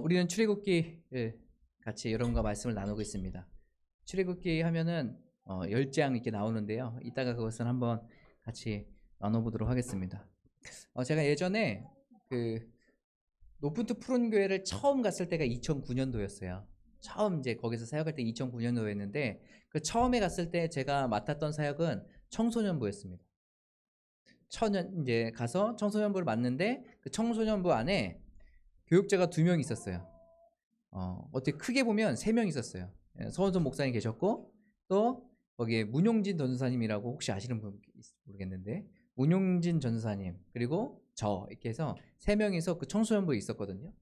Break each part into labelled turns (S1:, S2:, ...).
S1: 우리는 출애굽기를 같이 여러분과 말씀을 나누고 있습니다. 출애굽기 하면은 10장 이렇게 나오는데요. 이따가 그것을 한번 같이 나눠보도록 하겠습니다. 제가 예전에 그 노픈트 푸른 교회를 처음 갔을 때가 2009년도였어요. 처음 이제 거기서 사역할 때 2009년도였는데 그 처음에 갔을 때 제가 맡았던 사역은 청소년부였습니다. 이제 가서 청소년부를 맡는데 그 청소년부 안에 교육자가 2명 있었어요. 어떻게 크게 보면 3명 있었어요. 서원선 목사님 계셨고 또 거기에 문용진 전사님이라고 혹시 아시는 분 모르겠는데 문용진 전사님 그리고 저 이렇게 해서 3명이서 그 청소년부에 있었거든요.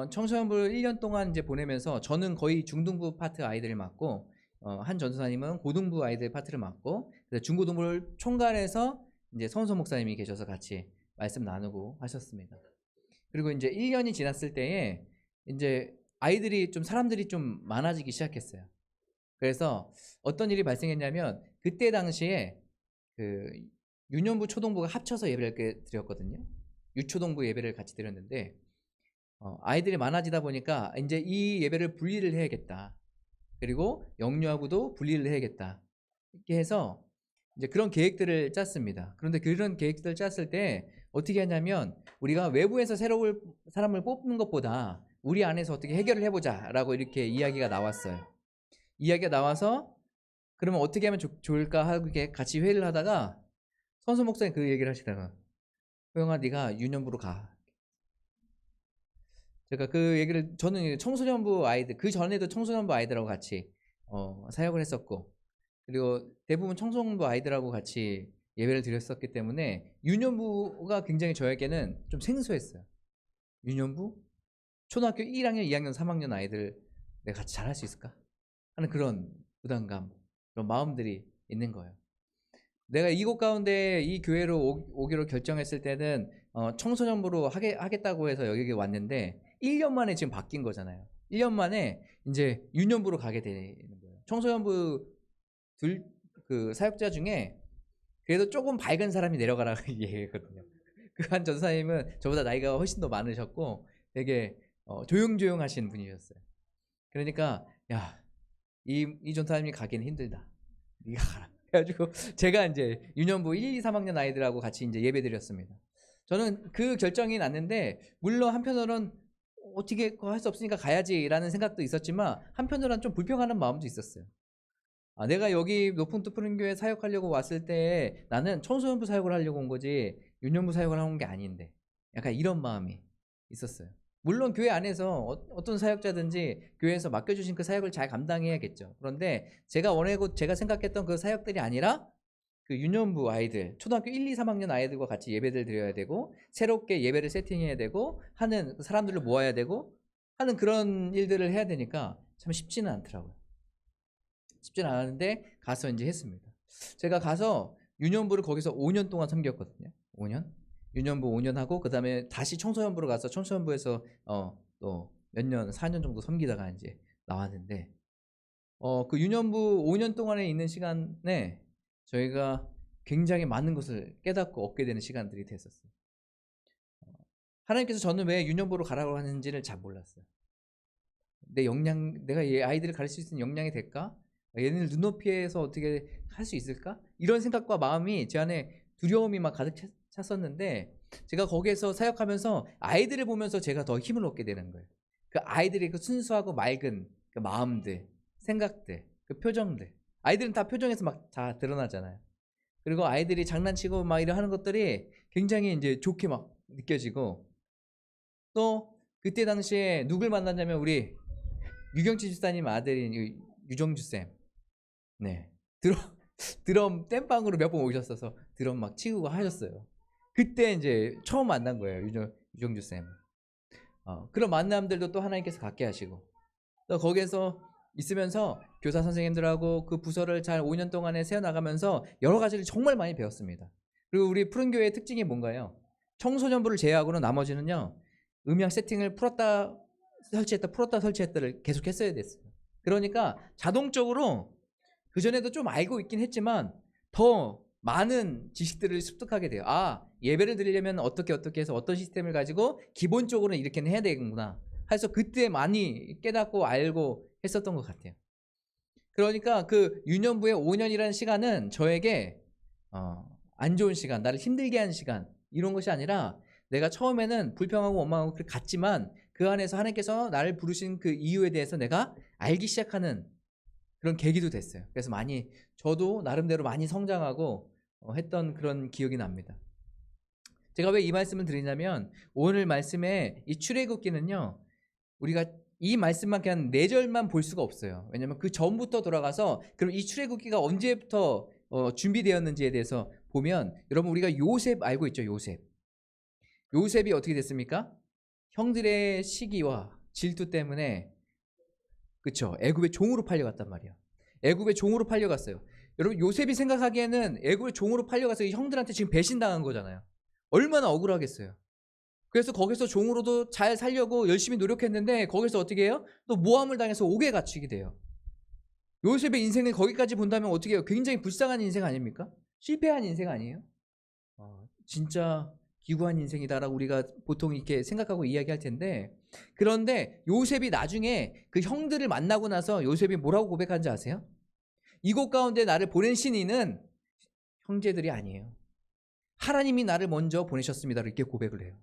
S1: 청소년부를 1년 동안 이제 보내면서 저는 거의 중등부 파트 아이들을 맡고 한 전사님은 고등부 아이들 파트를 맡고 중고등부를 총괄해서 이제 서원선 목사님이 계셔서 같이 말씀 나누고 하셨습니다. 그리고 이제 1년이 지났을 때에 이제 사람들이 좀 많아지기 시작했어요. 그래서 어떤 일이 발생했냐면 그때 당시에 그 유년부 초등부가 합쳐서 예배를 드렸거든요. 유초등부 예배를 같이 드렸는데 아이들이 많아지다 보니까 이제 이 예배를 분리를 해야겠다. 그리고 영유아부도 분리를 해야겠다. 이렇게 해서 이제 그런 계획들을 짰습니다. 그런데 그런 계획들을 짰을 때 어떻게 하냐면 우리가 외부에서 새로운 사람을 뽑는 것보다 우리 안에서 어떻게 해결을 해보자 라고 이렇게 이야기가 나왔어요. 이야기가 나와서 그러면 어떻게 하면 좋을까 하고 이렇게 같이 회의를 하다가 선수 목사님 그 얘기를 하시다가 호영아 네가 유년부로 가. 제가 그 얘기를 저는 청소년부 아이들 그 전에도 청소년부 아이들하고 같이 사역을 했었고 그리고 대부분 청소년부 아이들하고 같이 예배를 드렸었기 때문에 유년부가 굉장히 저에게는 좀 생소했어요. 유년부? 초등학교 1학년, 2학년, 3학년 아이들 내가 같이 잘할 수 있을까? 하는 그런 부담감, 그런 마음들이 있는 거예요. 내가 이곳 가운데 이 교회로 오기로 결정했을 때는 청소년부로 하겠다고 해서 여기 왔는데 1년 만에 지금 바뀐 거잖아요. 1년 만에 이제 유년부로 가게 되는 거예요. 청소년부 그 사역자 중에 그래도 조금 밝은 사람이 내려가라고 얘기했거든요. 그 한 전사님은 저보다 나이가 훨씬 더 많으셨고 되게 조용조용하신 분이셨어요. 그러니까 이 전사님이 가기는 힘들다. 네가 가라. 그래가지고 제가 이제 유년부 1, 2, 3학년 아이들하고 같이 이제 예배 드렸습니다. 저는 그 결정이 났는데 물론 한편으로는 어떻게 할 수 없으니까 가야지라는 생각도 있었지만 한편으로는 좀 불평하는 마음도 있었어요. 내가 여기 높은 뜻 푸른 교회 사역하려고 왔을 때 나는 청소년부 사역을 하려고 온 거지 유년부 사역을 하는 게 아닌데 약간 이런 마음이 있었어요. 물론 교회 안에서 어떤 사역자든지 교회에서 맡겨주신 그 사역을 잘 감당해야겠죠. 그런데 제가 원하고 제가 생각했던 그 사역들이 아니라 그 유년부 아이들, 초등학교 1, 2, 3학년 아이들과 같이 예배를 드려야 되고 새롭게 예배를 세팅해야 되고 하는 사람들을 모아야 되고 하는 그런 일들을 해야 되니까 참 쉽지는 않더라고요. 쉽지는 않았는데 가서 이제 했습니다. 제가 가서 유년부를 거기서 5년 동안 섬겼거든요. 5년? 유년부 5년 하고 그 다음에 다시 청소년부로 가서 청소년부에서 또 몇 년, 4년 정도 섬기다가 이제 나왔는데 그 유년부 5년 동안에 있는 시간에 저희가 굉장히 많은 것을 깨닫고 얻게 되는 시간들이 됐었어요. 하나님께서 저는 왜 유년부로 가라고 하는지를 잘 몰랐어요. 내가 얘 아이들을 가르칠 수 있는 역량이 될까? 얘네들 눈높이에서 어떻게 할 수 있을까? 이런 생각과 마음이 제 안에 두려움이 막 가득 찼었는데 제가 거기에서 사역하면서 아이들을 보면서 제가 더 힘을 얻게 되는 거예요. 그 아이들의 그 순수하고 맑은 그 마음들, 생각들, 그 표정들. 아이들은 다 표정에서 막 다 드러나잖아요. 그리고 아이들이 장난치고 막 이런 하는 것들이 굉장히 이제 좋게 막 느껴지고 또 그때 당시에 누굴 만났냐면 우리 유경치 집사님 아들인 유정주쌤. 네. 드럼 땜빵으로 몇 번 오셨어서 드럼 막 치고 하셨어요. 그때 이제 처음 만난 거예요. 유정주쌤. 그런 만남들도 또 하나님께서 갖게 하시고 또 거기에서 있으면서 교사 선생님들하고 그 부서를 잘 5년 동안에 세워나가면서 여러 가지를 정말 많이 배웠습니다. 그리고 우리 푸른교회의 특징이 뭔가요? 청소년부를 제외하고는 나머지는요. 음향 세팅을 풀었다 설치했다를 계속 했어야 됐어요. 그러니까 자동적으로 그전에도 좀 알고 있긴 했지만 더 많은 지식들을 습득하게 돼요. 예배를 드리려면 어떻게 해서 어떤 시스템을 가지고 기본적으로 이렇게는 해야 되는구나 해서 그때 많이 깨닫고 알고 했었던 것 같아요. 그러니까 그 유년부의 5년이라는 시간은 저에게 안 좋은 시간, 나를 힘들게 하는 시간 이런 것이 아니라 내가 처음에는 불평하고 원망하고 갔지만 그 안에서 하나님께서 나를 부르신 그 이유에 대해서 내가 알기 시작하는 그런 계기도 됐어요. 그래서 많이 저도 나름대로 많이 성장하고 했던 그런 기억이 납니다. 제가 왜 이 말씀을 드리냐면 오늘 말씀에 이 출애굽기는요, 우리가 이 말씀만 그냥 4절만 볼 수가 없어요. 왜냐하면 그 전부터 돌아가서 그럼 이 출애굽기가 언제부터 준비되었는지에 대해서 보면, 여러분 우리가 요셉 알고 있죠? 요셉이 어떻게 됐습니까? 형들의 시기와 질투 때문에, 그쵸, 애굽의 종으로 팔려갔단 말이에요. 애굽의 종으로 팔려갔어요. 여러분 요셉이 생각하기에는 애굽의 종으로 팔려가서 형들한테 지금 배신당한 거잖아요. 얼마나 억울하겠어요. 그래서 거기서 종으로도 잘 살려고 열심히 노력했는데 거기서 어떻게 해요? 또 모함을 당해서 옥에 갇히게 돼요. 요셉의 인생을 거기까지 본다면 어떻게 해요? 굉장히 불쌍한 인생 아닙니까? 실패한 인생 아니에요? 진짜 기구한 인생이다라고 우리가 보통 이렇게 생각하고 이야기할 텐데, 그런데 요셉이 나중에 그 형들을 만나고 나서 요셉이 뭐라고 고백하는지 아세요? 이곳 가운데 나를 보낸 신인은 형제들이 아니에요. 하나님이 나를 먼저 보내셨습니다. 이렇게 고백을 해요.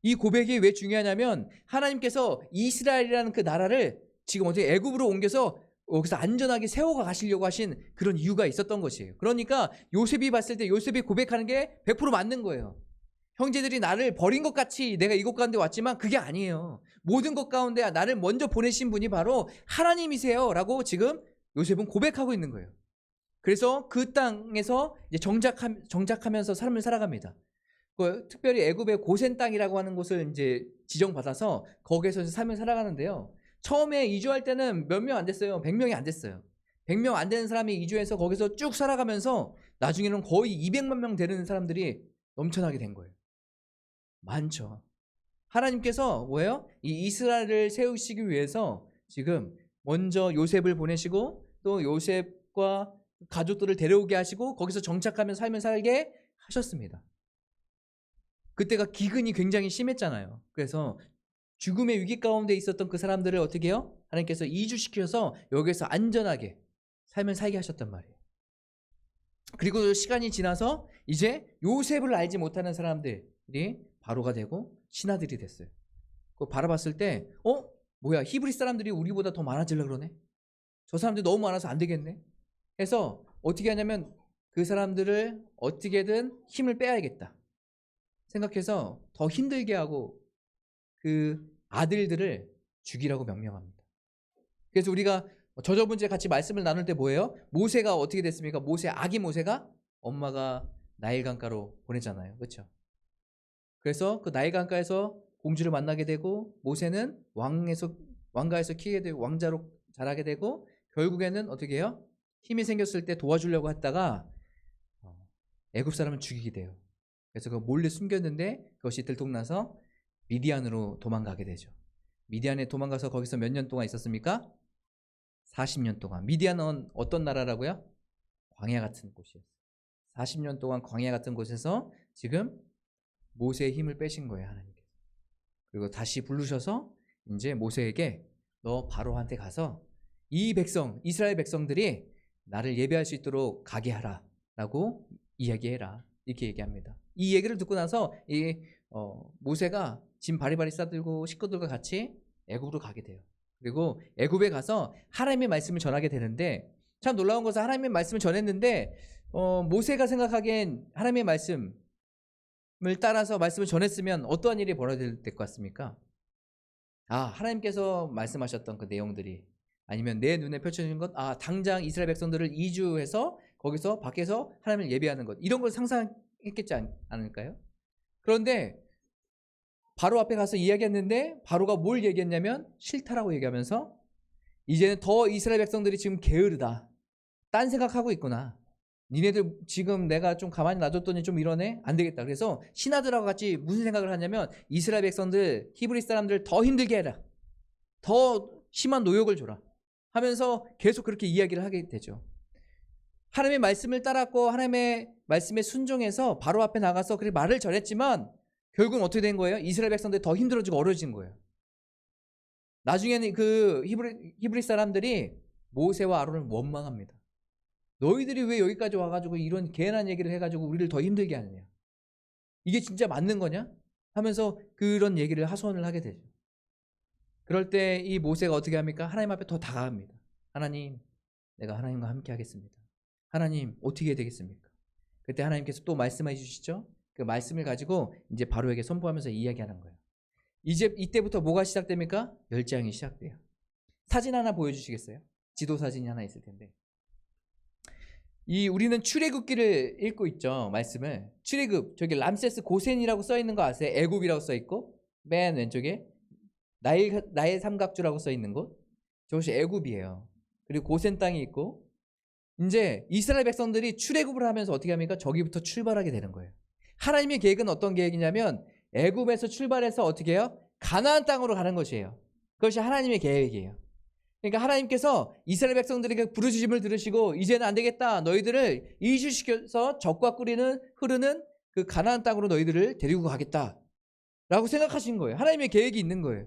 S1: 이 고백이 왜 중요하냐면 하나님께서 이스라엘이라는 그 나라를 지금 어떻게 애굽으로 옮겨서 여기서 안전하게 세워가 가시려고 하신 그런 이유가 있었던 것이에요. 그러니까 요셉이 봤을 때 요셉이 고백하는 게 100% 맞는 거예요. 형제들이 나를 버린 것 같이 내가 이곳 가운데 왔지만 그게 아니에요. 모든 것 가운데 나를 먼저 보내신 분이 바로 하나님이세요 라고 지금 요셉은 고백하고 있는 거예요. 그래서 그 땅에서 이제 정착하면서 삶을 살아갑니다. 특별히 애굽의 고센 땅이라고 하는 곳을 이제 지정받아서 거기에서 삶을 살아가는데요. 처음에 이주할 때는 몇 명 안 됐어요. 100명이 안 됐어요. 100명 안 되는 사람이 이주해서 거기서 쭉 살아가면서 나중에는 거의 200만 명 되는 사람들이 넘쳐나게 된 거예요. 많죠. 하나님께서 뭐예요? 이 이스라엘을 세우시기 위해서 지금 먼저 요셉을 보내시고 또 요셉과 가족들을 데려오게 하시고 거기서 정착하면 삶을 살게 하셨습니다. 그때가 기근이 굉장히 심했잖아요. 그래서 죽음의 위기 가운데 있었던 그 사람들을 어떻게 해요? 하나님께서 이주시켜서 여기서 안전하게 삶을 살게 하셨단 말이에요. 그리고 시간이 지나서 이제 요셉을 알지 못하는 사람들이 바로가 되고 신하들이 됐어요. 그거 바라봤을 때 뭐야, 히브리 사람들이 우리보다 더 많아지려고 그러네? 저 사람들이 너무 많아서 안 되겠네? 해서 어떻게 하냐면 그 사람들을 어떻게든 힘을 빼야겠다 생각해서 더 힘들게 하고 그 아들들을 죽이라고 명령합니다. 그래서 우리가 저저번주에 같이 말씀을 나눌 때 뭐예요? 모세가 어떻게 됐습니까? 아기 모세가 엄마가 나일강가로 보내잖아요. 그렇죠? 그래서 그 나일강가에서 공주를 만나게 되고 모세는 왕가에서 키게 되고 왕자로 자라게 되고 결국에는 어떻게 해요? 힘이 생겼을 때 도와주려고 했다가 애굽 사람을 죽이게 돼요. 그래서 그거 몰래 숨겼는데 그것이 들통나서 미디안으로 도망가게 되죠. 미디안에 도망가서 거기서 몇 년 동안 있었습니까? 40년 동안. 미디안은 어떤 나라라고요? 광야 같은 곳이었어요. 40년 동안 광야 같은 곳에서 지금 모세의 힘을 빼신 거예요, 하나님께서. 그리고 다시 부르셔서 이제 모세에게 너 바로한테 가서 이 백성, 이스라엘 백성들이 나를 예배할 수 있도록 가게 하라 라고 이야기해라, 이렇게 얘기합니다. 이 얘기를 듣고 나서 모세가 짐 바리바리 싸들고 식구들과 같이 애굽으로 가게 돼요. 그리고 애굽에 가서 하나님의 말씀을 전하게 되는데, 참 놀라운 것은 하나님의 말씀을 전했는데 모세가 생각하기엔 하나님의 말씀을 따라서 말씀을 전했으면 어떠한 일이 벌어질 것 같습니까? 하나님께서 말씀하셨던 그 내용들이, 아니면 내 눈에 펼쳐진 것, 당장 이스라엘 백성들을 이주해서 거기서 밖에서 하나님을 예배하는 것, 이런 걸 상상했겠지 않을까요? 그런데 바로 앞에 가서 이야기했는데 바로가 뭘 얘기했냐면 싫다라고 얘기하면서 이제는 더 이스라엘 백성들이 지금 게으르다, 딴 생각하고 있구나, 니네들 지금 내가 좀 가만히 놔뒀더니 좀 이러네, 안 되겠다. 그래서 신하들하고 같이 무슨 생각을 하냐면 이스라엘 백성들, 히브리 사람들 더 힘들게 해라, 더 심한 노역을 줘라 하면서 계속 그렇게 이야기를 하게 되죠. 하나님의 말씀을 따랐고 하나님의 말씀에 순종해서 바로 앞에 나가서 그렇게 말을 전했지만 결국은 어떻게 된 거예요? 이스라엘 백성들이 더 힘들어지고 어려워진 거예요. 나중에는 그 히브리 사람들이 모세와 아론을 원망합니다. 너희들이 왜 여기까지 와가지고 이런 개연한 얘기를 해가지고 우리를 더 힘들게 하느냐? 이게 진짜 맞는 거냐? 하면서 그런 얘기를 하소연을 하게 되죠. 그럴 때 이 모세가 어떻게 합니까? 하나님 앞에 더 다가갑니다. 하나님, 내가 하나님과 함께 하겠습니다. 하나님, 어떻게 해야 되겠습니까? 그때 하나님께서 또 말씀해 주시죠. 그 말씀을 가지고 이제 바로에게 선포하면서 이야기하는 거예요. 이제 이때부터 뭐가 시작됩니까? 열재앙이 시작돼요. 사진 하나 보여주시겠어요? 지도 사진이 하나 있을 텐데. 우리는 출애굽기를 읽고 있죠. 말씀을. 출애굽, 저기 람세스 고센이라고 써 있는 거 아세요? 애굽이라고 써 있고 맨 왼쪽에 나일 삼각주라고 써 있는 곳, 저것이 애굽이에요. 그리고 고센 땅이 있고, 이제 이스라엘 백성들이 출애굽을 하면서 어떻게 합니까? 저기부터 출발하게 되는 거예요. 하나님의 계획은 어떤 계획이냐면 애굽에서 출발해서 어떻게 해요? 가나안 땅으로 가는 것이에요. 그것이 하나님의 계획이에요. 그러니까 하나님께서 이스라엘 백성들에게 부르짖음을 들으시고 이제는 안 되겠다. 너희들을 이주시켜서 적과 흐르는 그 가나안 땅으로 너희들을 데리고 가겠다. 라고 생각하신 거예요. 하나님의 계획이 있는 거예요.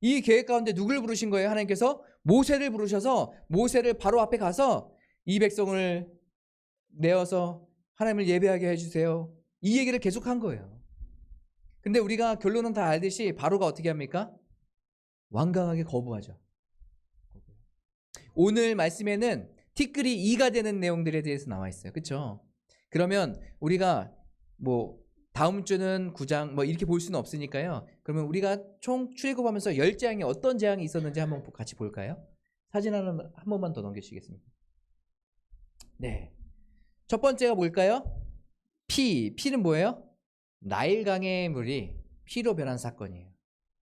S1: 이 계획 가운데 누굴 부르신 거예요? 하나님께서 모세를 부르셔서 모세를 바로 앞에 가서 이 백성을 내어서 하나님을 예배하게 해주세요. 이 얘기를 계속 한 거예요. 근데 우리가 결론은 다 알듯이 바로가 어떻게 합니까? 완강하게 거부하죠. 오늘 말씀에는 티끌이 2가 되는 내용들에 대해서 나와 있어요. 그렇죠? 그러면 우리가 뭐 다음 주는 9장 뭐 이렇게 볼 수는 없으니까요. 그러면 우리가 총 출애굽하면서 10재앙이 어떤 재앙이 있었는지 한번 같이 볼까요? 사진 한 번만 더 넘겨주시겠습니까? 네. 첫 번째가 뭘까요? 피는 뭐예요? 나일강의 물이 피로 변한 사건이에요.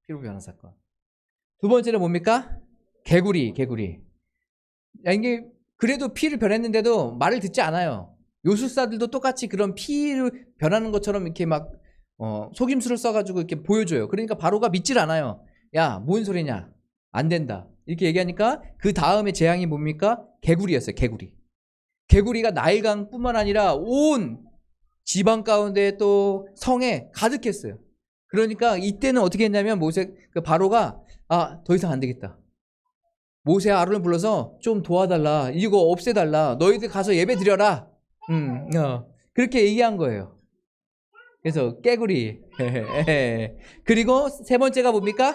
S1: 피로 변한 사건. 두 번째는 뭡니까? 개구리. 이게 그래도 피를 변했는데도 말을 듣지 않아요. 요술사들도 똑같이 그런 피를 변하는 것처럼 이렇게 막 속임수를 써가지고 이렇게 보여줘요. 그러니까 바로가 믿질 않아요. 야, 뭔 소리냐? 안 된다. 이렇게 얘기하니까 그 다음에 재앙이 뭡니까? 개구리였어요. 개구리가 나일강뿐만 아니라 온 지방 가운데 또 성에 가득했어요. 그러니까 이때는 어떻게 했냐면 바로가 더 이상 안 되겠다. 모세와 아론을 불러서 좀 도와달라. 이거 없애달라. 너희들 가서 예배 드려라. 그렇게 얘기한 거예요. 그래서 깨구리. 그리고 세 번째가 뭡니까?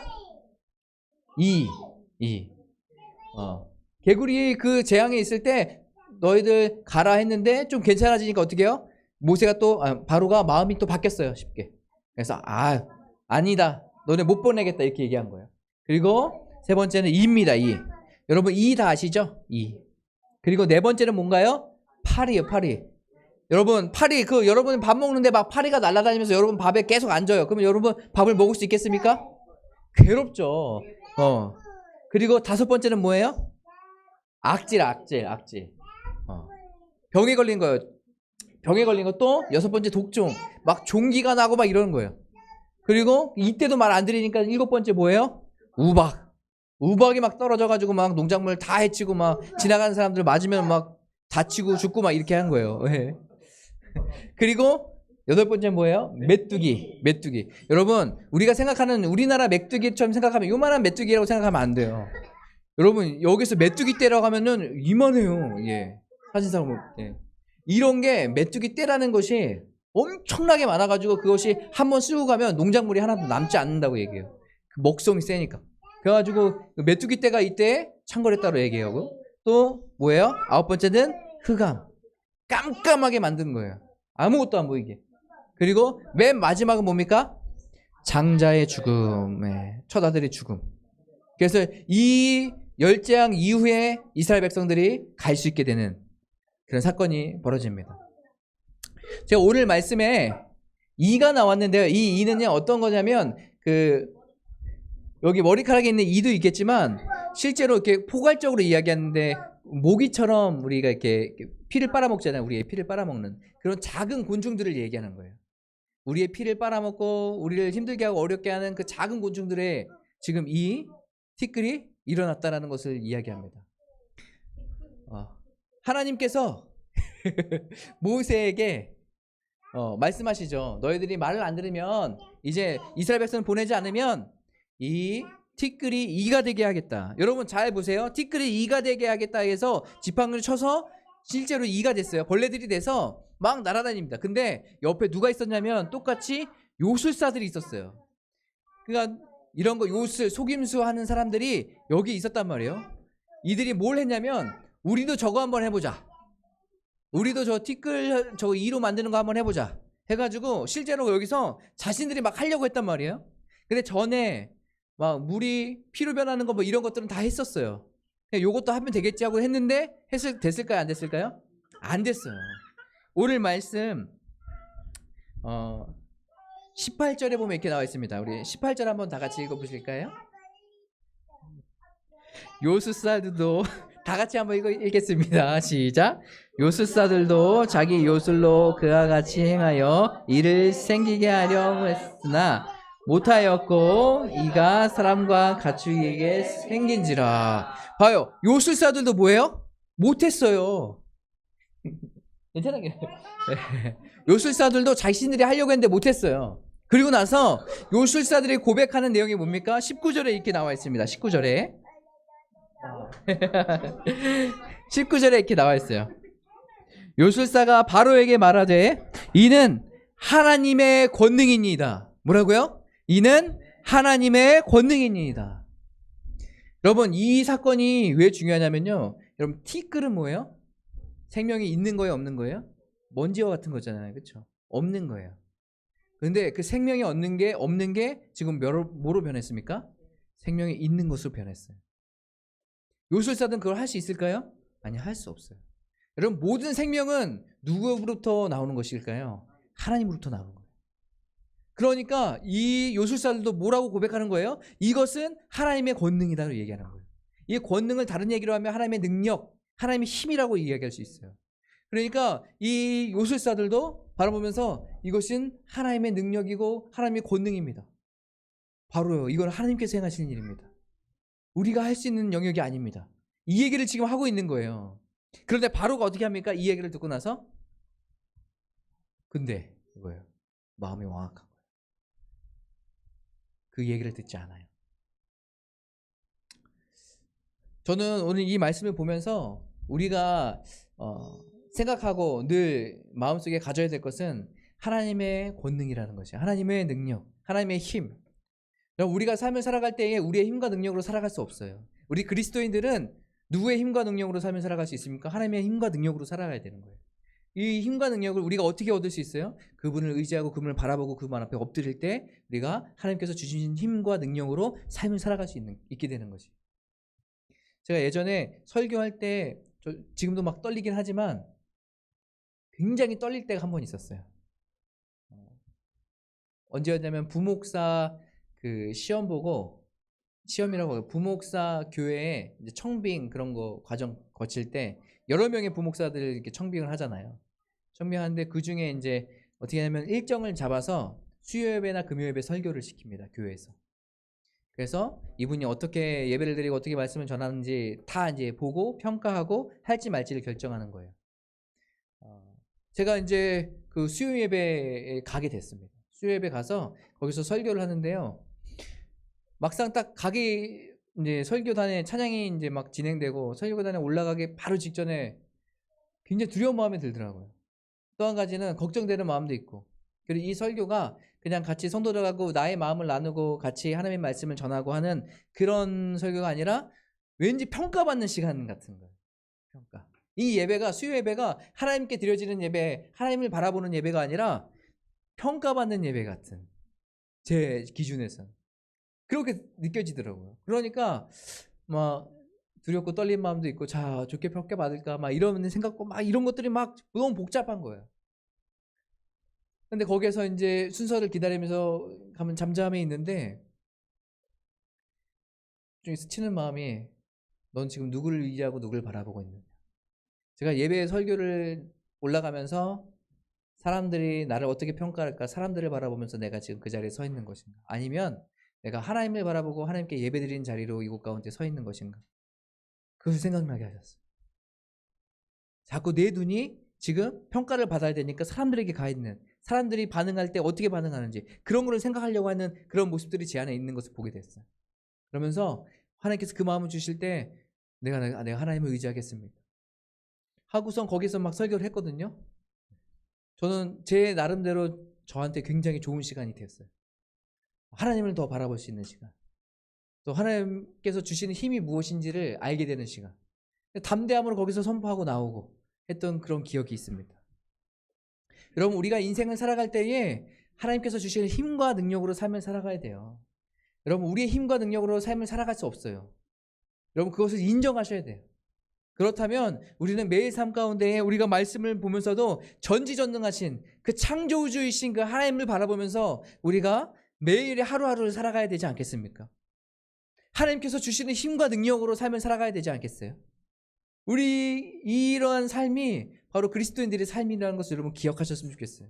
S1: 개구리 그 재앙에 있을 때 너희들 가라 했는데 좀 괜찮아지니까 어떻게 해요? 모세가 또 바로가 마음이 또 바뀌었어요. 쉽게. 그래서 아니다. 너네 못 보내겠다. 이렇게 얘기한 거예요. 그리고 세 번째는 이입니다. 이. 여러분 이 다 아시죠? 이. 그리고 네 번째는 뭔가요? 파리예요. 파리. 여러분 파리 여러분 밥 먹는데 막 파리가 날아다니면서 여러분 밥에 계속 앉아요. 그러면 여러분 밥을 먹을 수 있겠습니까? 괴롭죠. 그리고 다섯 번째는 뭐예요? 악질. 병에 걸린 거예요. 병에 걸린 것도 여섯 번째 독종. 막 종기가 나고 막 이러는 거예요. 그리고 이때도 말 안 들으니까 일곱 번째 뭐예요? 우박이 막 떨어져가지고 막 농작물 다 해치고 막 지나가는 사람들 맞으면 막 다치고 죽고 막 이렇게 한 거예요. 네. 그리고 여덟 번째 뭐예요? 메뚜기. 여러분 우리가 생각하는 우리나라 메뚜기처럼 생각하면 요만한 메뚜기라고 생각하면 안 돼요. 여러분 여기서 메뚜기 떼라고 하면은 이만해요. 예. 사진상 예. 이런 게 메뚜기 떼라는 것이 엄청나게 많아가지고 그것이 한번 쓰고 가면 농작물이 하나도 남지 않는다고 얘기해요. 그 먹성이 세니까. 그래가지고 메뚜기 떼가 이때 창궐했다고 얘기하고 또 뭐예요? 아홉 번째는 흑암. 깜깜하게 만든 거예요. 아무것도 안 보이게. 그리고 맨 마지막은 뭡니까? 장자의 죽음. 첫 아들의 죽음. 그래서 이 열재앙 이후에 이스라엘 백성들이 갈 수 있게 되는 그런 사건이 벌어집니다. 제가 오늘 말씀에 2가 나왔는데요. 이 2는요 어떤 거냐면 여기 머리카락에 있는 이도 있겠지만 실제로 이렇게 포괄적으로 이야기하는데 모기처럼 우리가 이렇게 피를 빨아먹잖아요. 우리의 피를 빨아먹는 그런 작은 곤충들을 얘기하는 거예요. 우리의 피를 빨아먹고 우리를 힘들게 하고 어렵게 하는 그 작은 곤충들의 지금 이 티끌이 일어났다라는 것을 이야기합니다. 하나님께서 모세에게 말씀하시죠. 너희들이 말을 안 들으면 이제 이스라엘 백성을 보내지 않으면 이 티끌이 이가 되게 하겠다. 여러분 잘 보세요. 티끌이 이가 되게 하겠다 해서 지팡이를 쳐서 실제로 이가 됐어요. 벌레들이 돼서 막 날아다닙니다. 근데 옆에 누가 있었냐면 똑같이 요술사들이 있었어요. 그러니까 이런 거 요술, 속임수 하는 사람들이 여기 있었단 말이에요. 이들이 뭘 했냐면 우리도 저거 한번 해보자. 우리도 저 티끌 저거 이로 만드는 거 한번 해보자 해가지고 실제로 여기서 자신들이 막 하려고 했단 말이에요. 근데 전에 막 물이 피로 변하는 거 뭐 이런 것들은 다 했었어요. 요것도 하면 되겠지 하고 했는데 됐을까요? 안 됐을까요? 안 됐어요. 오늘 말씀 18절에 보면 이렇게 나와 있습니다. 우리 18절 한번 다 같이 읽어보실까요? 요술사들도 다 같이 한번 읽겠습니다. 시작. 요술사들도 자기 요술로 그와 같이 행하여 이를 생기게 하려고 했으나 못하였고 이가 사람과 가축에게 생긴지라. 봐요. 요술사들도 뭐예요? 못했어요. 괜찮아요. 요술사들도 자신들이 하려고 했는데 못했어요. 그리고 나서 요술사들이 고백하는 내용이 뭡니까? 19절에 이렇게 나와 있습니다. 19절에 19절에 이렇게 나와 있어요. 요술사가 바로에게 말하되 이는 하나님의 권능이니이다. 뭐라고요? 이는 하나님의 권능이니이다. 여러분 이 사건이 왜 중요하냐면요. 여러분 티끌은 뭐예요? 생명이 있는 거예요? 없는 거예요? 먼지와 같은 거잖아요. 그렇죠? 없는 거예요. 근데 그 생명이 없는 게 지금 뭐로 변했습니까? 생명이 있는 것으로 변했어요. 요술사들은 그걸 할 수 있을까요? 아니, 할 수 없어요. 여러분 모든 생명은 누구로부터 나오는 것일까요? 하나님으로부터 나오는 거예요. 그러니까 이 요술사들도 뭐라고 고백하는 거예요? 이것은 하나님의 권능이다라고 얘기하는 거예요. 이 권능을 다른 얘기로 하면 하나님의 능력, 하나님의 힘이라고 이야기할 수 있어요. 그러니까 이 요술사들도 바라보면서 이것은 하나님의 능력이고 하나님의 권능입니다. 바로요. 이건 하나님께서 행하시는 일입니다. 우리가 할 수 있는 영역이 아닙니다. 이 얘기를 지금 하고 있는 거예요. 그런데 바로가 어떻게 합니까? 이 얘기를 듣고 나서 근데 이거예요. 마음이 완악한 거예요. 그 얘기를 듣지 않아요. 저는 오늘 이 말씀을 보면서 우리가 생각하고 늘 마음속에 가져야 될 것은 하나님의 권능이라는 것이에요. 하나님의 능력, 하나님의 힘. 우리가 삶을 살아갈 때에 우리의 힘과 능력으로 살아갈 수 없어요. 우리 그리스도인들은 누구의 힘과 능력으로 삶을 살아갈 수 있습니까? 하나님의 힘과 능력으로 살아가야 되는 거예요. 이 힘과 능력을 우리가 어떻게 얻을 수 있어요? 그분을 의지하고 그분을 바라보고 그분 앞에 엎드릴 때 우리가 하나님께서 주신 힘과 능력으로 삶을 살아갈 수 있게 되는 거지. 제가 예전에 설교할 때 지금도 막 떨리긴 하지만 굉장히 떨릴 때가 한 번 있었어요. 언제였냐면 부목사 그 시험 보고 시험이라고 하고 부목사 교회에 이제 청빙 그런 거 과정 거칠 때 여러 명의 부목사들 이렇게 청빙을 하잖아요. 청빙하는데 그 중에 이제 어떻게 하냐면 일정을 잡아서 수요예배나 금요예배 설교를 시킵니다. 교회에서. 그래서 이분이 어떻게 예배를 드리고 어떻게 말씀을 전하는지 다 이제 보고 평가하고 할지 말지를 결정하는 거예요. 제가 이제 그 수요예배에 가게 됐습니다. 수요예배 가서 거기서 설교를 하는데요. 막상 딱 가기 이제 설교단에 찬양이 이제 막 진행되고 설교단에 올라가기 바로 직전에 굉장히 두려운 마음이 들더라고요. 또 한 가지는 걱정되는 마음도 있고. 그리고 이 설교가 그냥 같이 성도들하고 나의 마음을 나누고 같이 하나님의 말씀을 전하고 하는 그런 설교가 아니라 왠지 평가받는 시간 같은 거예요. 평가. 이 예배가 수요 예배가 하나님께 드려지는 예배, 하나님을 바라보는 예배가 아니라 평가받는 예배 같은 제 기준에서는 그렇게 느껴지더라고요. 그러니까 막 두렵고 떨린 마음도 있고 자 좋게 평가받을까 막 이런 생각고 막 이런 것들이 막 너무 복잡한 거예요. 근데 거기에서 이제 순서를 기다리면서 가면 잠잠해 있는데 좀 스치는 마음이 넌 지금 누구를 의지하고 누구를 바라보고 있느냐. 제가 예배 설교를 올라가면서 사람들이 나를 어떻게 평가할까 사람들을 바라보면서 내가 지금 그 자리에 서 있는 것인가 아니면 내가 하나님을 바라보고 하나님께 예배드리는 자리로 이곳 가운데 서 있는 것인가 그것을 생각나게 하셨어요. 자꾸 내 눈이 지금 평가를 받아야 되니까 사람들에게 가 있는, 사람들이 반응할 때 어떻게 반응하는지 그런 거를 생각하려고 하는 그런 모습들이 제 안에 있는 것을 보게 됐어요. 그러면서 하나님께서 그 마음을 주실 때 내가 하나님을 의지하겠습니다 하고선 거기서 막 설교를 했거든요. 저는 제 나름대로 저한테 굉장히 좋은 시간이 되었어요. 하나님을 더 바라볼 수 있는 시간, 또 하나님께서 주시는 힘이 무엇인지를 알게 되는 시간, 담대함으로 거기서 선포하고 나오고 했던 그런 기억이 있습니다. 여러분, 우리가 인생을 살아갈 때에 하나님께서 주시는 힘과 능력으로 삶을 살아가야 돼요. 여러분, 우리의 힘과 능력으로 삶을 살아갈 수 없어요. 여러분, 그것을 인정하셔야 돼요. 그렇다면 우리는 매일 삶 가운데 우리가 말씀을 보면서도 전지전능하신 그 창조주이신 그 하나님을 바라보면서 우리가 매일의 하루하루를 살아가야 되지 않겠습니까? 하나님께서 주시는 힘과 능력으로 삶을 살아가야 되지 않겠어요? 우리 이러한 삶이 바로 그리스도인들의 삶이라는 것을 여러분 기억하셨으면 좋겠어요.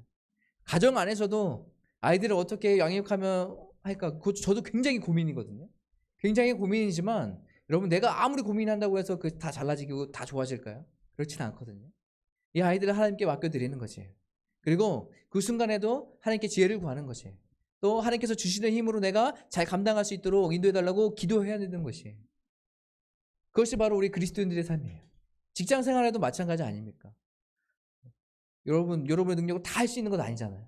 S1: 가정 안에서도 아이들을 어떻게 양육하면 할까? 그것도 저도 굉장히 고민이거든요. 굉장히 고민이지만 여러분, 내가 아무리 고민한다고 해서 그 다 잘나지고 다 좋아질까요? 그렇지는 않거든요. 이 아이들을 하나님께 맡겨드리는 것이에요. 그리고 그 순간에도 하나님께 지혜를 구하는 것이에요. 또 하나님께서 주시는 힘으로 내가 잘 감당할 수 있도록 인도해달라고 기도해야 되는 것이에요. 그것이 바로 우리 그리스도인들의 삶이에요. 직장 생활에도 마찬가지 아닙니까? 여러분의 능력을 다 할 수 있는 건 아니잖아요.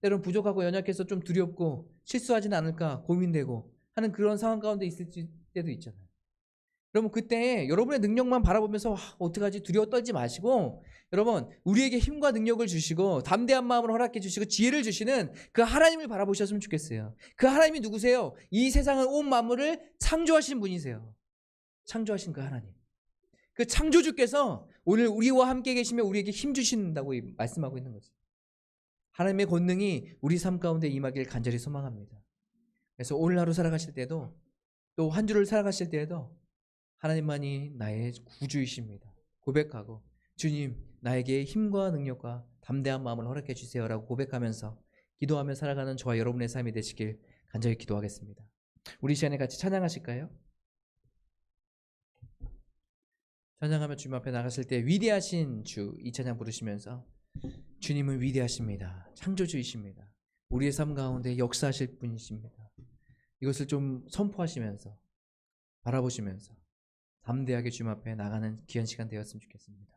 S1: 때로는 부족하고 연약해서 좀 두렵고 실수하지는 않을까 고민되고 하는 그런 상황 가운데 있을 때도 있잖아요. 여러분, 그때 여러분의 능력만 바라보면서 어떡하지 두려워 떨지 마시고, 여러분, 우리에게 힘과 능력을 주시고 담대한 마음을 허락해 주시고 지혜를 주시는 그 하나님을 바라보셨으면 좋겠어요. 그 하나님이 누구세요? 이 세상을 온 만물을 창조하신 분이세요. 창조하신 그 하나님, 그 창조주께서 오늘 우리와 함께 계시며 우리에게 힘 주신다고 말씀하고 있는 거죠. 하나님의 권능이 우리 삶 가운데 임하길 간절히 소망합니다. 그래서 오늘 하루 살아가실 때도, 또 한 주를 살아가실 때에도 하나님만이 나의 구주이십니다 고백하고, 주님, 나에게 힘과 능력과 담대한 마음을 허락해 주세요라고 고백하면서 기도하며 살아가는 저와 여러분의 삶이 되시길 간절히 기도하겠습니다. 우리 시간에 같이 찬양하실까요? 찬양하며 주님 앞에 나가실 때 위대하신 주, 이 찬양 부르시면서 주님은 위대하십니다. 창조주이십니다. 우리의 삶 가운데 역사하실 분이십니다. 이것을 좀 선포하시면서 바라보시면서 담대하게 주님 앞에 나가는 귀한 시간 되었으면 좋겠습니다.